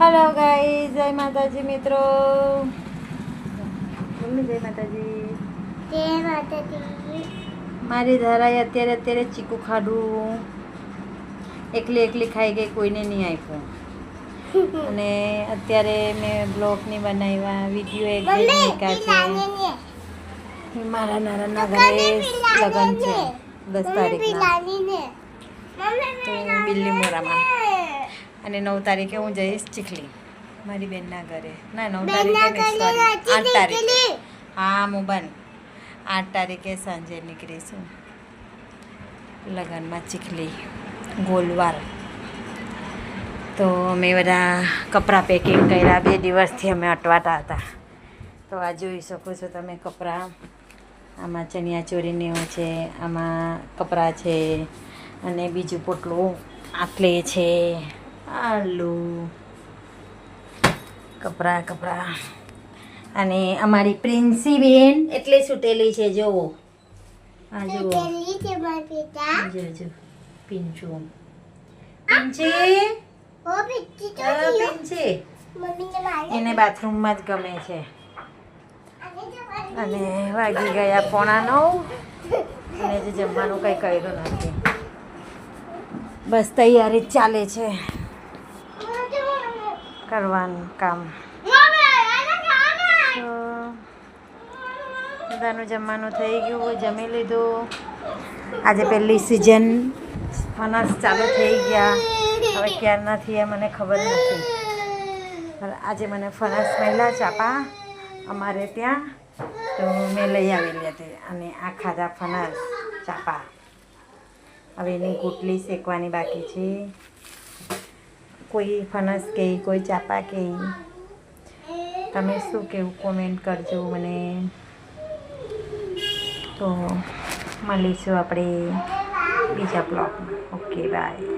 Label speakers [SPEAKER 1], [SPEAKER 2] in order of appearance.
[SPEAKER 1] Hello guys, जय माताजी मित्रों। मम्मी जय माताजी।
[SPEAKER 2] जय माताजी।
[SPEAKER 1] મારી ધરાએ અત્યારે ચીકુ ખાધું. એકલી ખાઈ ગઈ, કોઈને નહીં આપ્યું. અને અત્યારે મેં બ્લોગ નહીં બનાવ્યા, વિડીયો એક મૂક્યા છે. મારા નાના ઘરે લગ્ન છે 10 તારીખના, તો બિલ્લી મોરામાં. અને 9 તારીખે હું જઈશ ચીખલી મારી બેનના ઘરે. ના 9 તારીખે નહીં, સોરી 8 તારીખે. હા મોબાઈલ 8 તારીખે સાંજે નીકળીશું લગ્નમાં ચીખલી ગોલવાર. તો અમે બધા કપડાં પેકિંગ કર્યા. 2 દિવસથી અમે અટવાતા હતા. તો આ જોઈ શકો છો તમે કપડાં. આમાં ચણિયા ચોરીને એવું છે, આમાં કપડાં છે, અને બીજું પોટલું આટલે છે. આલુ કપડાં. અને અમારી પ્રિન્સી બેન એટલે સૂટેલી છે, જોવો. હા જુઓ, જો પિંચું પિંચી એને બાથરૂમમાં જ ગમે છે. અને વાગી ગયા 8:45 અને જે જમવાનું કંઈ કર્યું નથી. બસ તૈયારી જ ચાલે છે કરવાનું કામ. બધાનું જમવાનું થઈ ગયું, જમી લીધું. આજે પહેલી સિઝન ફનસ ચાલુ થઈ ગયા. હવે ક્યારનાથી એ મને ખબર નથી, પણ આજે મને ફનસ મળ્યા ચાપા અમારે ત્યાં, તો મેં લઈ આવેલી હતી. અને આ ખાધા ફનસ ચાપા. હવે એની ગોટલી શેકવાની બાકી છે. કોઈ ફનસ કહે, કોઈ ચાપા કહે. તમે શું કહેવું કોમેન્ટ કરજો મને. તો મળીશું આપણે બીજા બ્લોગમાં. Okay bye.